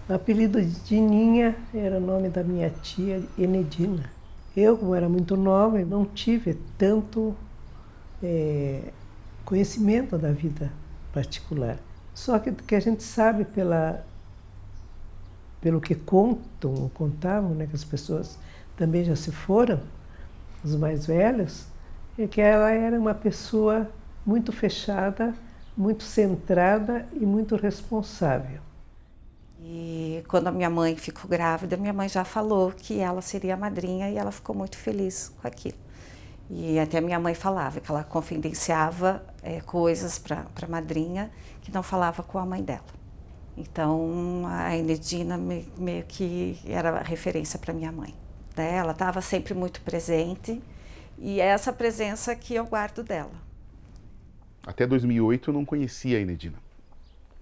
O apelido de Dininha era o nome da minha tia Enedina. Eu, como era muito nova, não tive tanto conhecimento da vida particular. Só que a gente sabe pelo que contam, ou contavam, né, que as pessoas também já se foram, os mais velhos, é que ela era uma pessoa muito fechada, muito centrada e muito responsável. E quando a minha mãe ficou grávida, minha mãe já falou que ela seria a madrinha e ela ficou muito feliz com aquilo. E até minha mãe falava que ela confidenciava coisas para a madrinha que não falava com a mãe dela. Então a Enedina meio que era a referência para minha mãe. Né? Ela estava sempre muito presente e é essa presença que eu guardo dela. Até 2008 eu não conhecia a Enedina.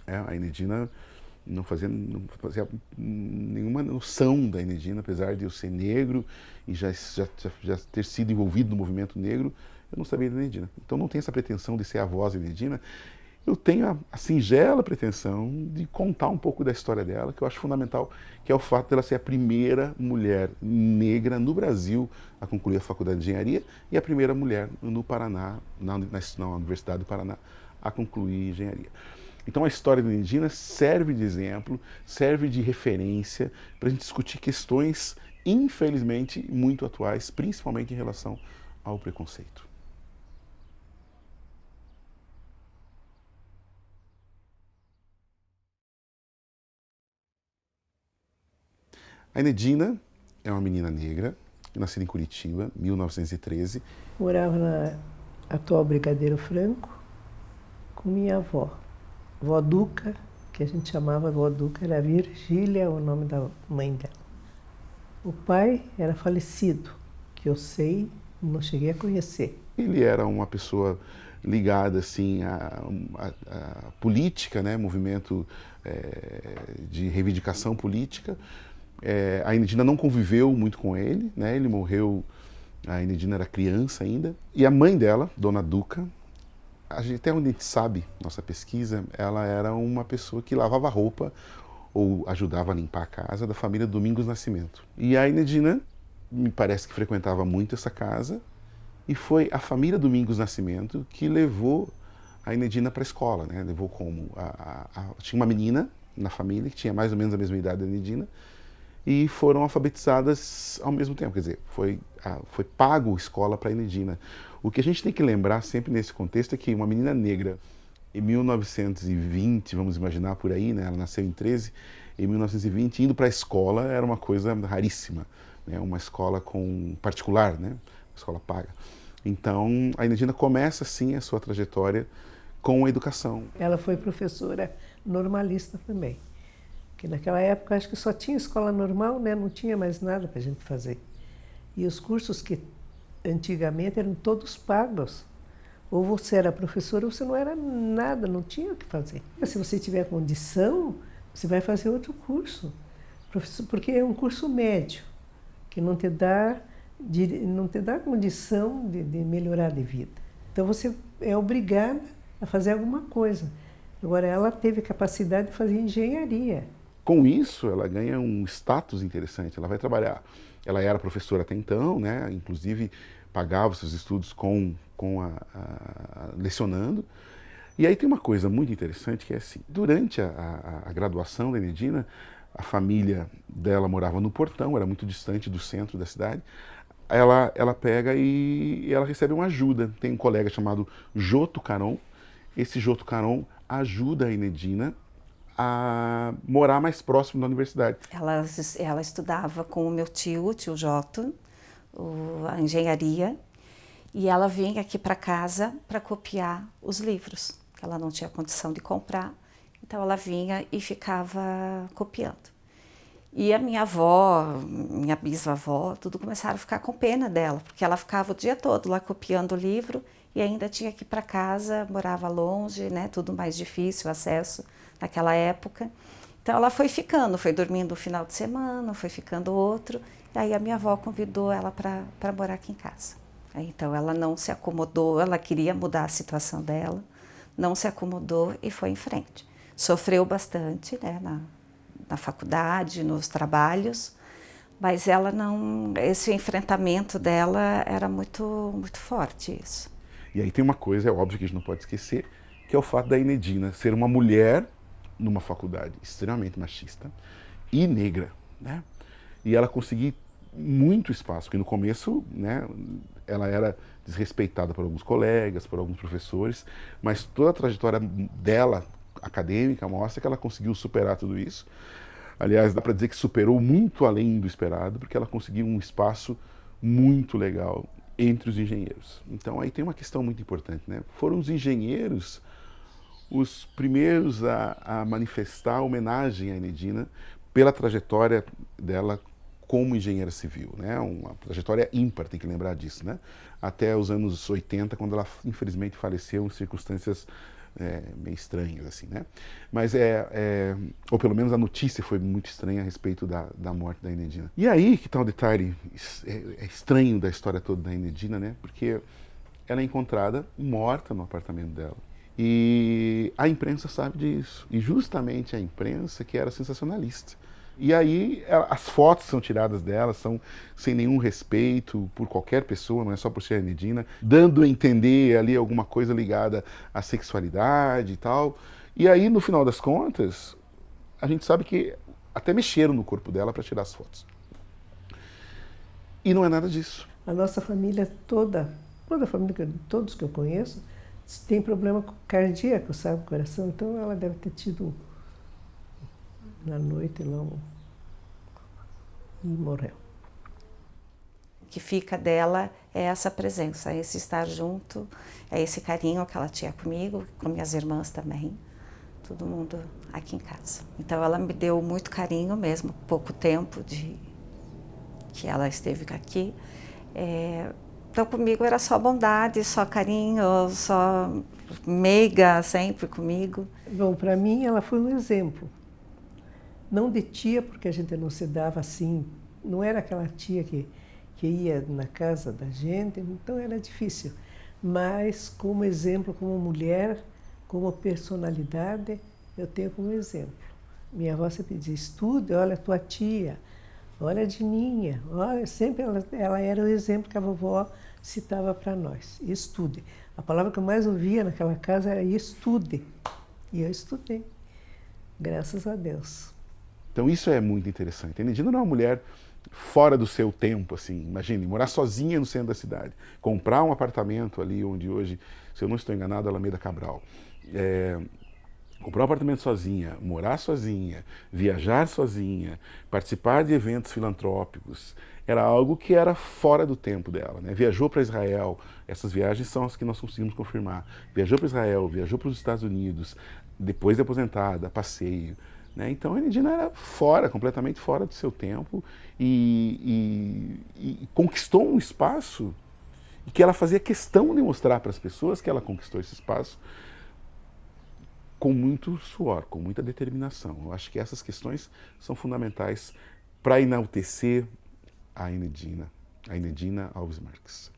A Enedina não fazia nenhuma noção da Enedina, apesar de eu ser negro e já ter sido envolvido no movimento negro, eu não sabia da Enedina. Então não tenho essa pretensão de ser a voz da Enedina. Eu tenho a singela pretensão de contar um pouco da história dela, que eu acho fundamental, que é o fato dela ser a primeira mulher negra no Brasil a concluir a faculdade de engenharia e a primeira mulher no Paraná, na Universidade do Paraná, a concluir engenharia. Então a história da Enedina serve de exemplo, serve de referência para a gente discutir questões, infelizmente, muito atuais, principalmente em relação ao preconceito. A Enedina é uma menina negra, nascida em Curitiba, 1913. Morava na atual Brigadeiro Franco com minha avó. Vó Duca, que a gente chamava Vó Duca, era Virgília, o nome da mãe dela. O pai era falecido, que eu sei, não cheguei a conhecer. Ele era uma pessoa ligada assim à política, né, movimento de reivindicação política. A Enedina não conviveu muito com ele, né? Ele morreu, a Enedina era criança ainda. E a mãe dela, Dona Duca, até onde a gente sabe, nossa pesquisa, ela era uma pessoa que lavava roupa ou ajudava a limpar a casa da família Domingos Nascimento. E a Enedina, me parece que frequentava muito essa casa, e foi a família Domingos Nascimento que levou a Enedina para a escola, né? Levou como tinha uma menina na família que tinha mais ou menos a mesma idade da Enedina, e foram alfabetizadas ao mesmo tempo, quer dizer, foi pago escola para a Enedina. O que a gente tem que lembrar sempre nesse contexto é que uma menina negra, em 1920, vamos imaginar por aí, né, ela nasceu em 13, em 1920, indo para a escola era uma coisa raríssima, né, uma escola particular, né, uma escola paga. Então, a Enedina começa, sim, a sua trajetória com a educação. Ela foi professora normalista também. Porque naquela época acho que só tinha escola normal, né? Não tinha mais nada para a gente fazer. E os cursos que antigamente eram todos pagos. Ou você era professor ou você não era nada, não tinha o que fazer. Mas se você tiver condição, você vai fazer outro curso. Porque é um curso médio, que não te dá condição de melhorar de vida. Então você é obrigada a fazer alguma coisa. Agora ela teve capacidade de fazer engenharia. Com isso, ela ganha um status interessante. Ela vai trabalhar. Ela era professora até então, né? Inclusive pagava seus estudos lecionando. E aí tem uma coisa muito interessante que é assim: durante a graduação da Enedina, a família dela morava no Portão, era muito distante do centro da cidade. Ela pega e ela recebe uma ajuda. Tem um colega chamado Joto Caron. Esse Joto Caron ajuda a Enedina a morar mais próximo da universidade. Ela estudava com o meu tio, o tio Joto, a engenharia, e ela vinha aqui para casa para copiar os livros, que ela não tinha condição de comprar, então ela vinha e ficava copiando. E a minha avó, minha bisavó, tudo começaram a ficar com pena dela, porque ela ficava o dia todo lá copiando o livro e ainda tinha que ir para casa, morava longe, né, tudo mais difícil, o acesso naquela época. Então ela foi ficando, foi dormindo um final de semana, foi ficando outro, e aí a minha avó convidou ela para morar aqui em casa. Então ela não se acomodou, ela queria mudar a situação dela, não se acomodou e foi em frente. Sofreu bastante, né, na faculdade, nos trabalhos, mas ela não, esse enfrentamento dela era muito, muito forte, isso. E aí tem uma coisa, é óbvio que a gente não pode esquecer, que é o fato da Enedina ser uma mulher numa faculdade extremamente machista e negra, né? E ela conseguir muito espaço, porque no começo, né, ela era desrespeitada por alguns colegas, por alguns professores, mas toda a trajetória dela, acadêmica, mostra que ela conseguiu superar tudo isso. Aliás, dá para dizer que superou muito além do esperado, porque ela conseguiu um espaço muito legal entre os engenheiros. Então aí tem uma questão muito importante, né? Foram os engenheiros os primeiros a manifestar homenagem à Enedina pela trajetória dela como engenheira civil, né? Uma trajetória ímpar, tem que lembrar disso, né? Até os anos 80, quando ela infelizmente faleceu em circunstâncias meio estranhas, assim, né? Mas ou pelo menos a notícia foi muito estranha a respeito da morte da Enedina. E aí que está o detalhe estranho da história toda da Enedina, né? Porque ela é encontrada morta no apartamento dela. E a imprensa sabe disso. E justamente a imprensa que era sensacionalista. E aí as fotos são tiradas dela, são sem nenhum respeito por qualquer pessoa, não é só por ser a Enedina, dando a entender ali alguma coisa ligada à sexualidade e tal. E aí, no final das contas, a gente sabe que até mexeram no corpo dela para tirar as fotos. E não é nada disso. A nossa família toda a família, todos que eu conheço, tem problema cardíaco, sabe, coração. Então ela deve ter tido na noite lá e morreu. O que fica dela é essa presença, é esse estar junto, é esse carinho que ela tinha comigo, com minhas irmãs também, todo mundo aqui em casa. Então ela me deu muito carinho mesmo, pouco tempo que ela esteve aqui. Então comigo era só bondade, só carinho, só meiga sempre comigo. Bom, para mim ela foi um exemplo. Não de tia, porque a gente não se dava assim, não era aquela tia que ia na casa da gente, então era difícil. Mas como exemplo, como mulher, como personalidade, eu tenho como exemplo. Minha avó sempre dizia, estude, olha a tua tia, olha a Dininha, olha, sempre ela era o exemplo que a vovó citava para nós, estude. A palavra que eu mais ouvia naquela casa era estude, e eu estudei, graças a Deus. Então isso é muito interessante. A Enedina não é uma mulher fora do seu tempo, assim. Imagine, morar sozinha no centro da cidade, comprar um apartamento ali onde hoje, se eu não estou enganado, Alameda Cabral. Comprar um apartamento sozinha, morar sozinha, viajar sozinha, participar de eventos filantrópicos, era algo que era fora do tempo dela, né? Viajou para Israel, essas viagens são as que nós conseguimos confirmar. Viajou para Israel, viajou para os Estados Unidos, depois de aposentada, passeio. Né? Então a Enedina era completamente fora do seu tempo e conquistou um espaço e que ela fazia questão de mostrar para as pessoas que ela conquistou esse espaço com muito suor, com muita determinação. Eu acho que essas questões são fundamentais para enaltecer a Enedina Alves Marques.